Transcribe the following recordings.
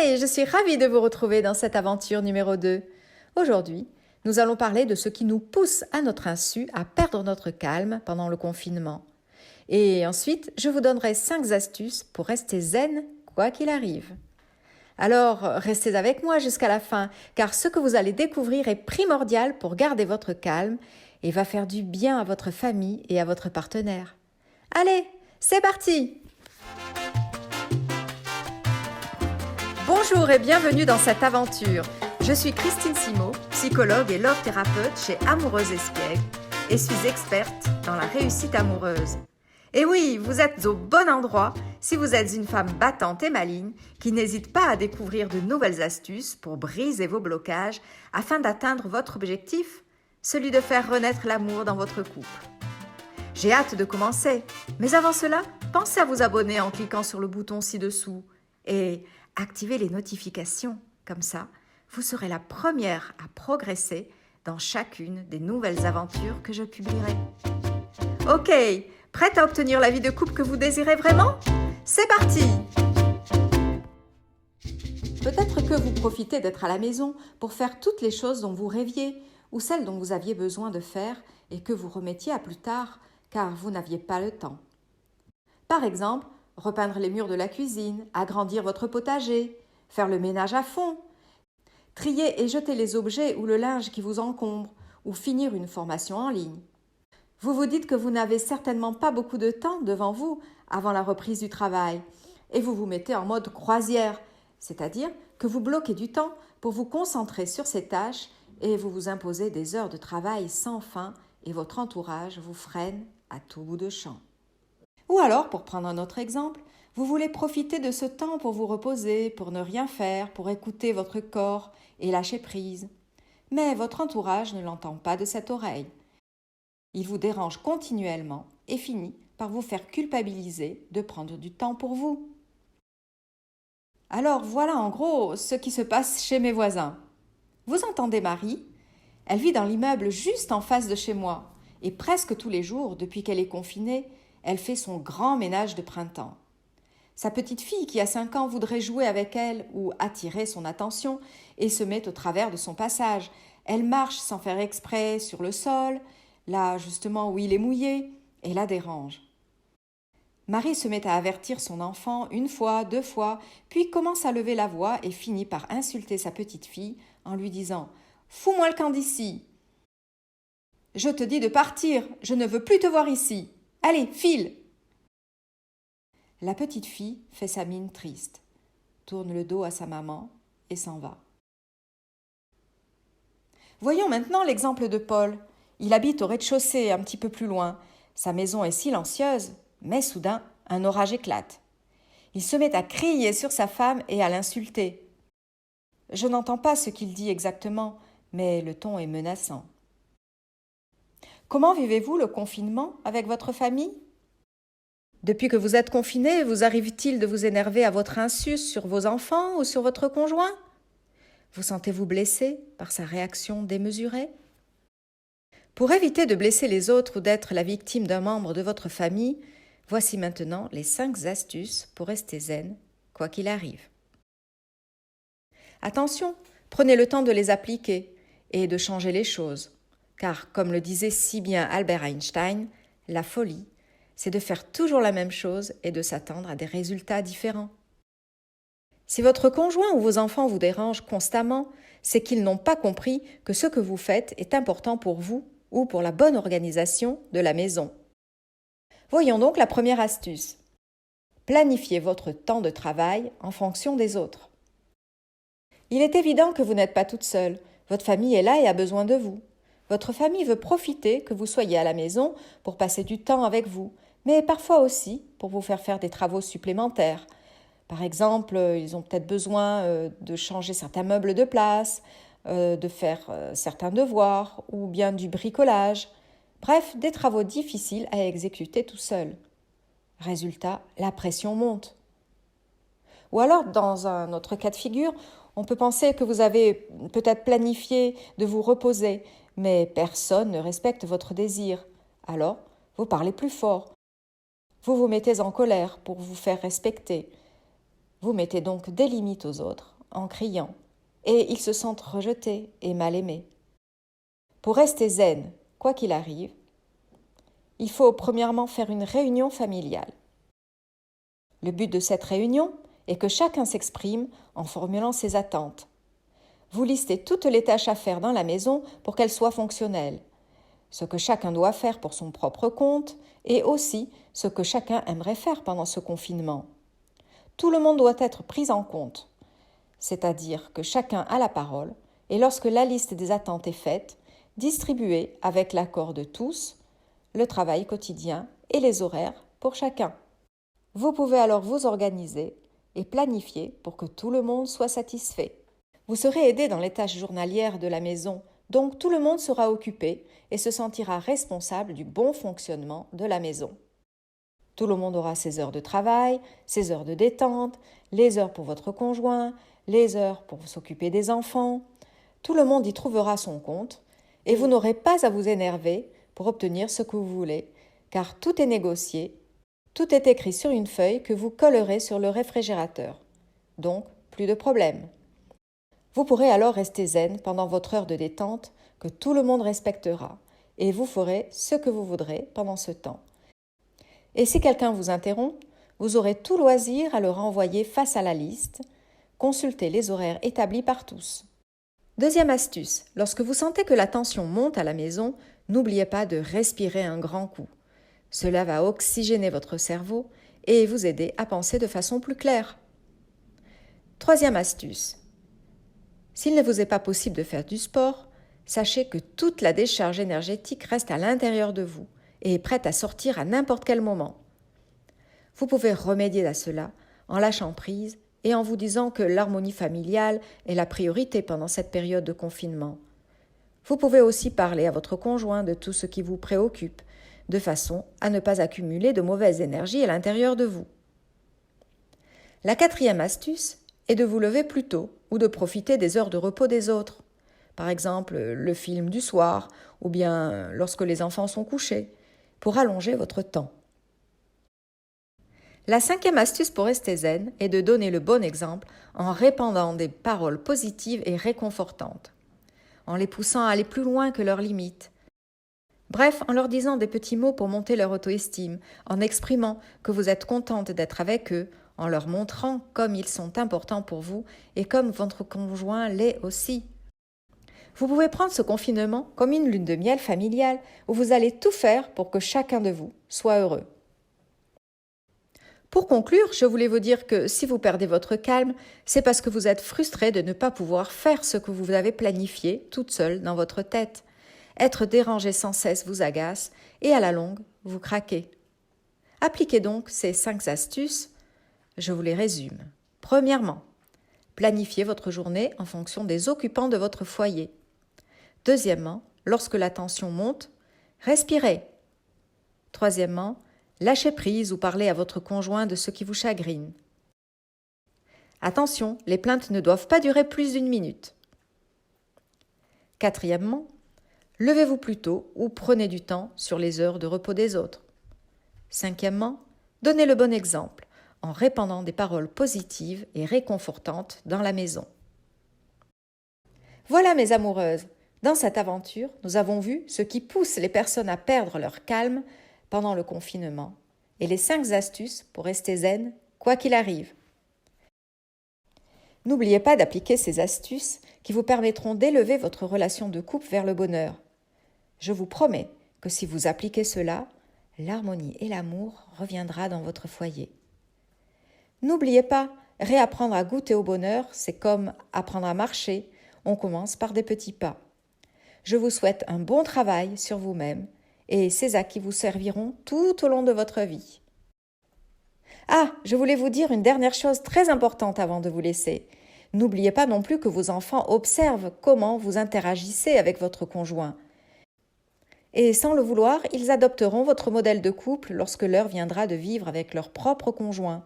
Hey, je suis ravie de vous retrouver dans cette aventure numéro 2. Aujourd'hui, nous allons parler de ce qui nous pousse à notre insu à perdre notre calme pendant le confinement. Et ensuite, je vous donnerai 5 astuces pour rester zen quoi qu'il arrive. Alors, restez avec moi jusqu'à la fin, car ce que vous allez découvrir est primordial pour garder votre calme et va faire du bien à votre famille et à votre partenaire. Allez, c'est parti! Bonjour et bienvenue dans cette aventure. Je suis Christine Simot, psychologue et love thérapeute chez Amoureuse Espiègle et suis experte dans la réussite amoureuse. Et oui, vous êtes au bon endroit si vous êtes une femme battante et maligne qui n'hésite pas à découvrir de nouvelles astuces pour briser vos blocages afin d'atteindre votre objectif, celui de faire renaître l'amour dans votre couple. J'ai hâte de commencer, mais avant cela, pensez à vous abonner en cliquant sur le bouton ci-dessous et activez les notifications. Comme ça, vous serez la première à progresser dans chacune des nouvelles aventures que je publierai. Ok, prête à obtenir la vie de couple que vous désirez vraiment? C'est parti! Peut-être que vous profitez d'être à la maison pour faire toutes les choses dont vous rêviez ou celles dont vous aviez besoin de faire et que vous remettiez à plus tard car vous n'aviez pas le temps. Par exemple, repeindre les murs de la cuisine, agrandir votre potager, faire le ménage à fond, trier et jeter les objets ou le linge qui vous encombre, ou finir une formation en ligne. Vous vous dites que vous n'avez certainement pas beaucoup de temps devant vous avant la reprise du travail, et vous vous mettez en mode croisière, c'est-à-dire que vous bloquez du temps pour vous concentrer sur ces tâches et vous vous imposez des heures de travail sans fin et votre entourage vous freine à tout bout de champ. Ou alors, pour prendre un autre exemple, vous voulez profiter de ce temps pour vous reposer, pour ne rien faire, pour écouter votre corps et lâcher prise. Mais votre entourage ne l'entend pas de cette oreille. Il vous dérange continuellement et finit par vous faire culpabiliser de prendre du temps pour vous. Alors voilà en gros ce qui se passe chez mes voisins. Vous entendez Marie? Elle vit dans l'immeuble juste en face de chez moi et presque tous les jours, depuis qu'elle est confinée, elle fait son grand ménage de printemps. Sa petite fille qui a 5 ans voudrait jouer avec elle ou attirer son attention et se met au travers de son passage. Elle marche sans faire exprès sur le sol, là justement où il est mouillé, et la dérange. Marie se met à avertir son enfant 1 fois, 2 fois, puis commence à lever la voix et finit par insulter sa petite fille en lui disant « Fous-moi le camp d'ici !»« Je te dis de partir, je ne veux plus te voir ici. Allez, file !» La petite fille fait sa mine triste, tourne le dos à sa maman et s'en va. Voyons maintenant l'exemple de Paul. Il habite au rez-de-chaussée, un petit peu plus loin. Sa maison est silencieuse, mais soudain, un orage éclate. Il se met à crier sur sa femme et à l'insulter. Je n'entends pas ce qu'il dit exactement, mais le ton est menaçant. Comment vivez-vous le confinement avec votre famille? Depuis que vous êtes confiné, vous arrive-t-il de vous énerver à votre insu sur vos enfants ou sur votre conjoint? Vous sentez-vous blessé par sa réaction démesurée? Pour éviter de blesser les autres ou d'être la victime d'un membre de votre famille, voici maintenant les 5 astuces pour rester zen, quoi qu'il arrive. Attention, prenez le temps de les appliquer et de changer les choses, car comme le disait si bien Albert Einstein, la folie, c'est de faire toujours la même chose et de s'attendre à des résultats différents. Si votre conjoint ou vos enfants vous dérangent constamment, c'est qu'ils n'ont pas compris que ce que vous faites est important pour vous ou pour la bonne organisation de la maison. Voyons donc la première astuce. Planifiez votre temps de travail en fonction des autres. Il est évident que vous n'êtes pas toute seule. Votre famille est là et a besoin de vous. Votre famille veut profiter que vous soyez à la maison pour passer du temps avec vous, mais parfois aussi pour vous faire des travaux supplémentaires. Par exemple, ils ont peut-être besoin de changer certains meubles de place, de faire certains devoirs ou bien du bricolage. Bref, des travaux difficiles à exécuter tout seul. Résultat, la pression monte. Ou alors, dans un autre cas de figure, on peut penser que vous avez peut-être planifié de vous reposer, mais personne ne respecte votre désir. Alors, vous parlez plus fort. Vous vous mettez en colère pour vous faire respecter. Vous mettez donc des limites aux autres en criant, et ils se sentent rejetés et mal aimés. Pour rester zen, quoi qu'il arrive, il faut premièrement faire une réunion familiale. Le but de cette réunion est que chacun s'exprime en formulant ses attentes. Vous listez toutes les tâches à faire dans la maison pour qu'elles soient fonctionnelles, ce que chacun doit faire pour son propre compte et aussi ce que chacun aimerait faire pendant ce confinement. Tout le monde doit être pris en compte, c'est-à-dire que chacun a la parole et lorsque la liste des attentes est faite, distribuer avec l'accord de tous le travail quotidien et les horaires pour chacun. Vous pouvez alors vous organiser et planifier pour que tout le monde soit satisfait. Vous serez aidé dans les tâches journalières de la maison, donc tout le monde sera occupé et se sentira responsable du bon fonctionnement de la maison. Tout le monde aura ses heures de travail, ses heures de détente, les heures pour votre conjoint, les heures pour s'occuper des enfants. Tout le monde y trouvera son compte et vous n'aurez pas à vous énerver pour obtenir ce que vous voulez, car tout est négocié, tout est écrit sur une feuille que vous collerez sur le réfrigérateur. Donc, plus de problème. Vous pourrez alors rester zen pendant votre heure de détente que tout le monde respectera et vous ferez ce que vous voudrez pendant ce temps. Et si quelqu'un vous interrompt, vous aurez tout loisir à le renvoyer face à la liste, consulter les horaires établis par tous. Deuxième astuce, lorsque vous sentez que la tension monte à la maison, n'oubliez pas de respirer un grand coup. Cela va oxygéner votre cerveau et vous aider à penser de façon plus claire. Troisième astuce, s'il ne vous est pas possible de faire du sport, sachez que toute la décharge énergétique reste à l'intérieur de vous et est prête à sortir à n'importe quel moment. Vous pouvez remédier à cela en lâchant prise et en vous disant que l'harmonie familiale est la priorité pendant cette période de confinement. Vous pouvez aussi parler à votre conjoint de tout ce qui vous préoccupe, de façon à ne pas accumuler de mauvaises énergies à l'intérieur de vous. La quatrième astuce est de vous lever plus tôt ou de profiter des heures de repos des autres. Par exemple, le film du soir ou bien lorsque les enfants sont couchés, pour allonger votre temps. La cinquième astuce pour rester zen est de donner le bon exemple en répandant des paroles positives et réconfortantes, en les poussant à aller plus loin que leurs limites. Bref, en leur disant des petits mots pour monter leur auto-estime, en exprimant que vous êtes contente d'être avec eux, en leur montrant comme ils sont importants pour vous et comme votre conjoint l'est aussi. Vous pouvez prendre ce confinement comme une lune de miel familiale où vous allez tout faire pour que chacun de vous soit heureux. Pour conclure, je voulais vous dire que si vous perdez votre calme, c'est parce que vous êtes frustré de ne pas pouvoir faire ce que vous avez planifié toute seule dans votre tête. Être dérangé sans cesse vous agace et à la longue, vous craquez. Appliquez donc ces 5 astuces. Je vous les résume. Premièrement, planifiez votre journée en fonction des occupants de votre foyer. Deuxièmement, lorsque la tension monte, respirez. Troisièmement, lâchez prise ou parlez à votre conjoint de ce qui vous chagrine. Attention, les plaintes ne doivent pas durer plus d'1 minute. Quatrièmement, levez-vous plus tôt ou prenez du temps sur les heures de repos des autres. Cinquièmement, donnez le bon exemple en répandant des paroles positives et réconfortantes dans la maison. Voilà mes amoureuses, dans cette aventure, nous avons vu ce qui pousse les personnes à perdre leur calme pendant le confinement et les 5 astuces pour rester zen, quoi qu'il arrive. N'oubliez pas d'appliquer ces astuces qui vous permettront d'élever votre relation de couple vers le bonheur. Je vous promets que si vous appliquez cela, l'harmonie et l'amour reviendra dans votre foyer. N'oubliez pas, réapprendre à goûter au bonheur, c'est comme apprendre à marcher, on commence par des petits pas. Je vous souhaite un bon travail sur vous-même et ces acquis vous serviront tout au long de votre vie. Ah, je voulais vous dire une dernière chose très importante avant de vous laisser. N'oubliez pas non plus que vos enfants observent comment vous interagissez avec votre conjoint. Et sans le vouloir, ils adopteront votre modèle de couple lorsque l'heure viendra de vivre avec leur propre conjoint.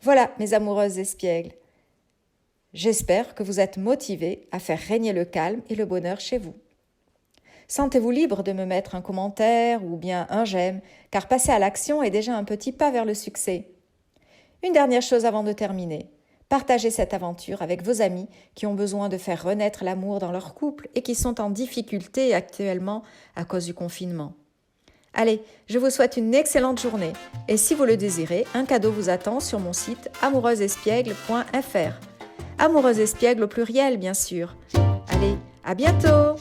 Voilà, mes amoureuses espiègles. J'espère que vous êtes motivés à faire régner le calme et le bonheur chez vous. Sentez-vous libre de me mettre un commentaire ou bien un j'aime, car passer à l'action est déjà un petit pas vers le succès. Une dernière chose avant de terminer. Partagez cette aventure avec vos amis qui ont besoin de faire renaître l'amour dans leur couple et qui sont en difficulté actuellement à cause du confinement. Allez, je vous souhaite une excellente journée et si vous le désirez, un cadeau vous attend sur mon site amoureuseespiègle.fr. Amoureuse espiègle au pluriel, bien sûr. Allez, à bientôt!